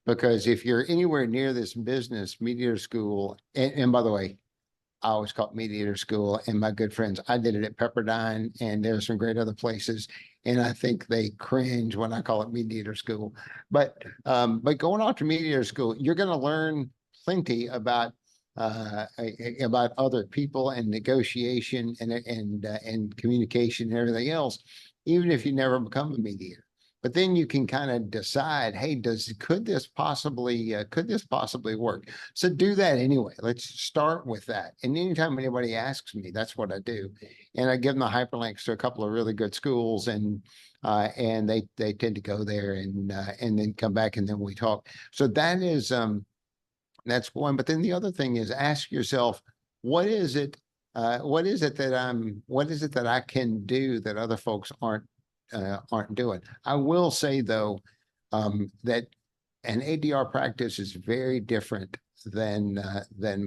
because if you're anywhere near this business, mediator school, and by the way, I always call it mediator school, and my good friends, I did it at Pepperdine, and there's some great other places, and I think they cringe when I call it mediator school. But going off to mediator school, you're going to learn plenty about other people and negotiation and communication and everything else, even if you never become a mediator. But then you can kind of decide, hey, could this possibly work? So do that anyway. Let's start with that. And anytime anybody asks me, that's what I do. And I give them the hyperlinks to a couple of really good schools, and they tend to go there and then come back and then we talk. So that's one. But then the other thing is ask yourself, what is it that I can do that other folks aren't doing? I will say though, that an ADR practice is very different than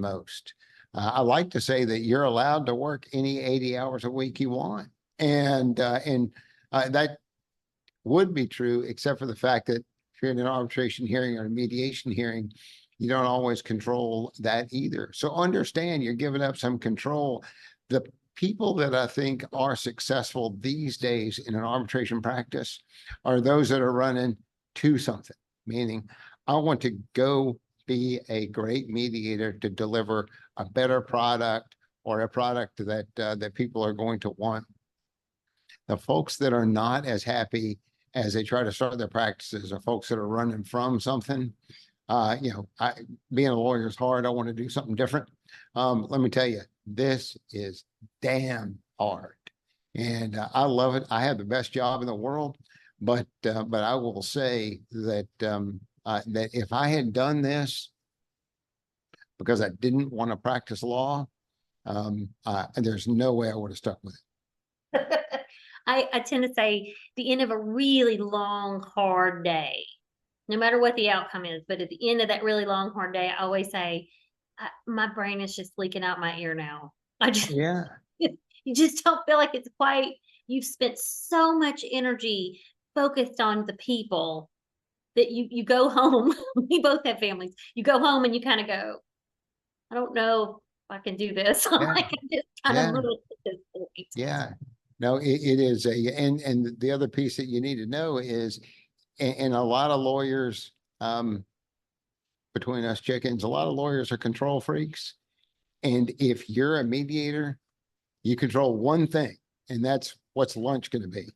most. I like to say that you're allowed to work any 80 hours a week you want. And that would be true, except for the fact that if you're in an arbitration hearing or a mediation hearing, you don't always control that either. So understand you're giving up some control. The people that I think are successful these days in an arbitration practice are those that are running to something, meaning I want to go be a great mediator to deliver a better product or a product that people are going to want. The folks that are not as happy as they try to start their practices are folks that are running from something. Being a lawyer is hard. I want to do something different. Let me tell you, this is damn hard, and I love it. I have the best job in the world, but I will say that that if I had done this because I didn't want to practice law, there's no way I would have stuck with it. I tend to say the end of a really long, hard day, no matter what the outcome is, but at the end of that really long, hard day, I always say, my brain is just leaking out my ear now. Yeah. You just don't feel like it's quite, you've spent so much energy focused on the people that you go home. We both have families. You go home and you kind of go, I don't know if I can do this. Yeah. Like I'm just kind of little at this point. Yeah. No, it is and the other piece that you need to know is, and a lot of lawyers, between us chickens, a lot of lawyers are control freaks. And if you're a mediator, you control one thing, and that's what's lunch going to be.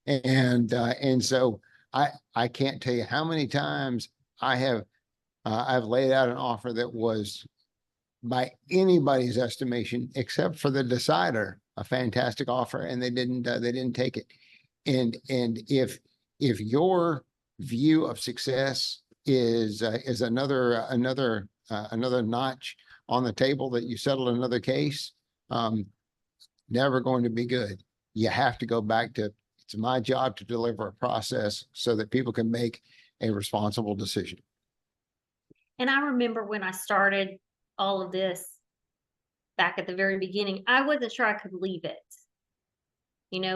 And so I can't tell you how many times I've laid out an offer that was, by anybody's estimation, except for the decider, a fantastic offer, and they didn't take it. and if your view of success is another notch on the table that you settle another case, never going to be good. You have to go back to, it's my job to deliver a process so that people can make a responsible decision. And I remember when I started all of this back at the very beginning, I wasn't sure I could leave it.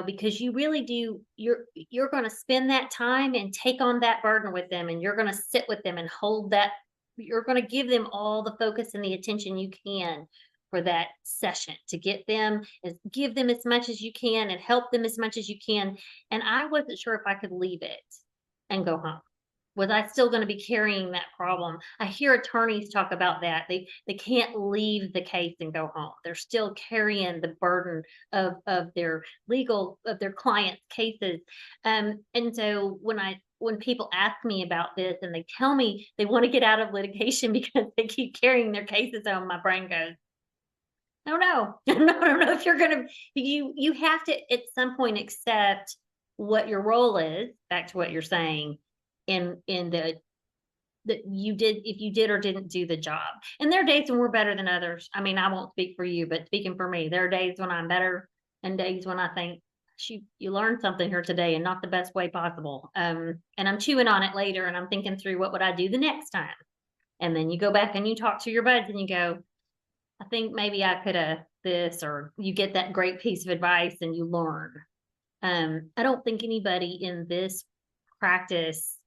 Because you really do, you're going to spend that time and take on that burden with them, and you're going to sit with them and hold that. You're going to give them all the focus and the attention you can for that session to give them as much as you can and help them as much as you can. And I wasn't sure if I could leave it and go home. Was I still going to be carrying that problem? I hear attorneys talk about that. They can't leave the case and go home. They're still carrying the burden of their clients' cases. And so when people ask me about this and they tell me they want to get out of litigation because they keep carrying their cases home, my brain goes, no, I don't know if you're gonna. You have to at some point accept what your role is. Back to what you're saying. In that you did, if you did or didn't do the job. And there are days when we're better than others. I mean, I won't speak for you, but speaking for me, there are days when I'm better and days when I think you learned something here today and not the best way possible. And I'm chewing on it later and I'm thinking through what would I do the next time. And then you go back and you talk to your buds and you go, I think maybe I could have this, or you get that great piece of advice and you learn. I don't think anybody in this practice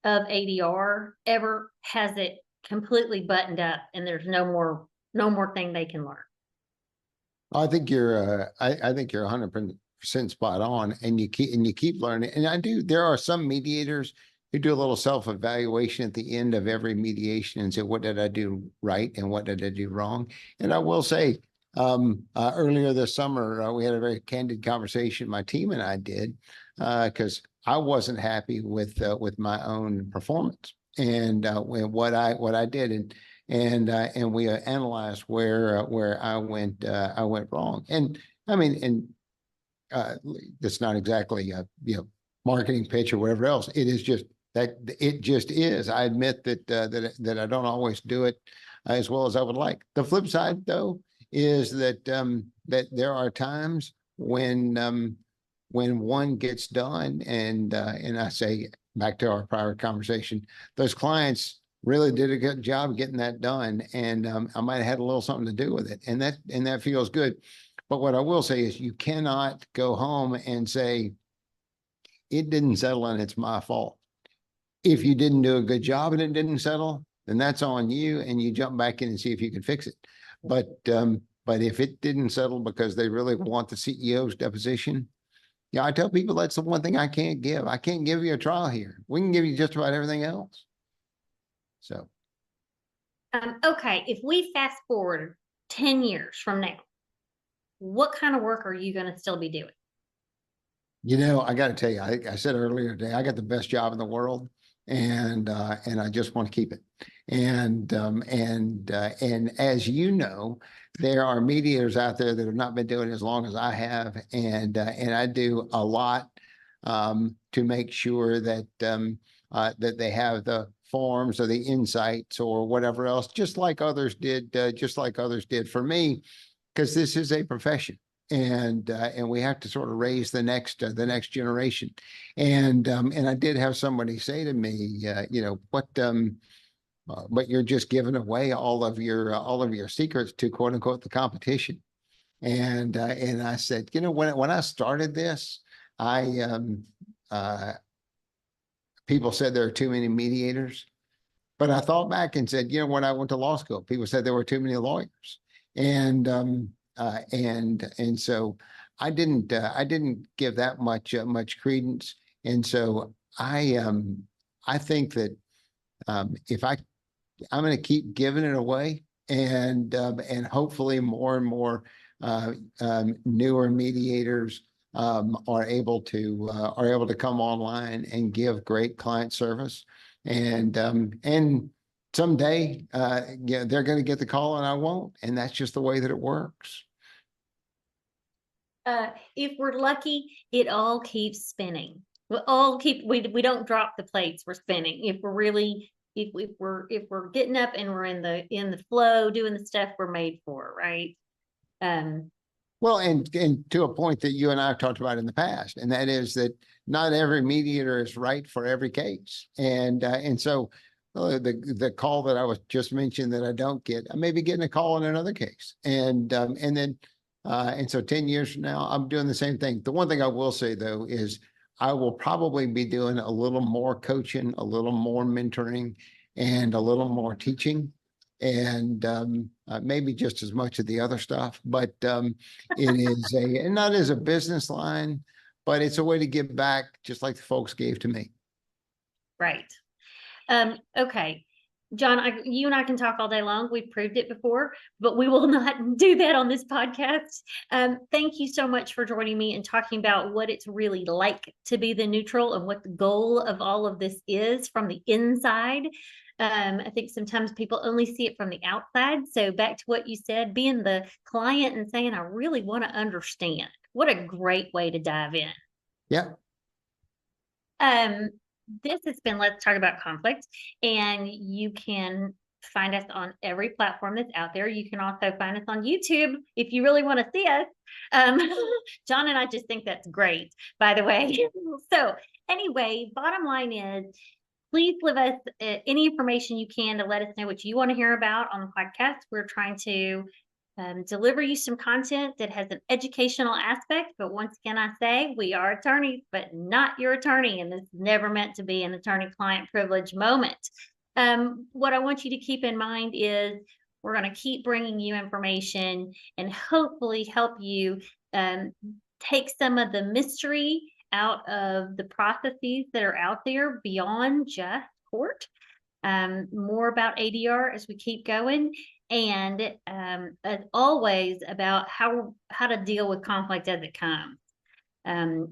of ADR ever has it completely buttoned up and there's no more thing they can learn. I think you're 100% spot on, and you keep learning. And there are some mediators who do a little self-evaluation at the end of every mediation and say, what did I do right and what did I do wrong? And I will say, earlier this summer, we had a very candid conversation, my team and I did, because I wasn't happy with my own performance and what I did, and we analyzed where I went wrong. And I mean, that's not exactly a marketing pitch or whatever else. It is just that it just is. I admit that I don't always do it as well as I would like. The flip side, though, is that that there are times when one gets done, and I say, back to our prior conversation, those clients really did a good job getting that done, and I might have had a little something to do with it, and that feels good. But what I will say is, you cannot go home and say it didn't settle and it's my fault. If you didn't do a good job and it didn't settle, then that's on you, and you jump back in and see if you can fix it. But if it didn't settle because they really want the CEO's deposition, yeah, I tell people that's the one thing I can't give. I can't give you a trial here. We can give you just about everything else. So. Okay, if we fast forward 10 years from now, what kind of work are you going to still be doing? I got to tell you, I said earlier today, I got the best job in the world, and I just want to keep it. And as you know, there are mediators out there that have not been doing it as long as I have, and I do a lot to make sure that that they have the forms or the insights or whatever else, just like others did for me, because this is a profession. And we have to sort of raise the next generation. And I did have somebody say to me, but you're just giving away all of your secrets to, quote unquote, the competition. And I said, when I started this, people said there are too many mediators, but I thought back and said, when I went to law school, people said there were too many lawyers. And so I didn't give that much credence. And so I think that if I'm going to keep giving it away, and hopefully more and more newer mediators are able to come online and give great client service, and someday, they're going to get the call and I won't, and that's just the way that it works. If we're lucky, it all keeps spinning. We don't drop the plates, we're spinning. If we're really, if we're getting up and we're in the flow, doing the stuff we're made for, right? Well, and to a point that you and I have talked about in the past, and that is that not every mediator is right for every case. And so the call that I was just mentioned that I don't get, I may be getting a call in another case. And so 10 years from now, I'm doing the same thing. The one thing I will say though, is I will probably be doing a little more coaching, a little more mentoring, and a little more teaching, and maybe just as much of the other stuff, but it is and not as a business line, but it's a way to give back just like the folks gave to me. Right. Okay. John, you and I can talk all day long. We've proved it before, but we will not do that on this podcast. Thank you so much for joining me and talking about what it's really like to be the neutral and what the goal of all of this is from the inside. I think sometimes people only see it from the outside. So back to what you said, being the client and saying, I really want to understand. What a great way to dive in. Yeah. This has been Let's Talk About Conflict, and you can find us on every platform that's out there. You can also find us on YouTube if you really want to see us. John and I just think that's great, by the way. So anyway, bottom line is, please leave us any information you can to let us know what you want to hear about on the podcast. We're trying to deliver you some content that has an educational aspect. But once again, I say we are attorneys, but not your attorney. And this is never meant to be an attorney-client privilege moment. What I want you to keep in mind is we're going to keep bringing you information and hopefully help you take some of the mystery out of the processes that are out there beyond just court. More about ADR as we keep going, and as always about how to deal with conflict as it comes.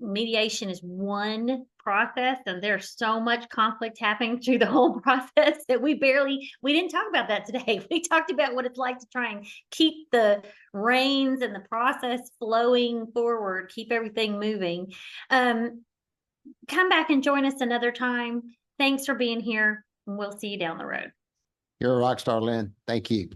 Mediation is one process, and there's so much conflict happening through the whole process that we didn't talk about that today. We talked about what it's like to try and keep the reins and the process flowing forward, keep everything moving. Come back and join us another time. Thanks for being here, and we'll see you down the road. You're a rock star, Lynn. Thank you.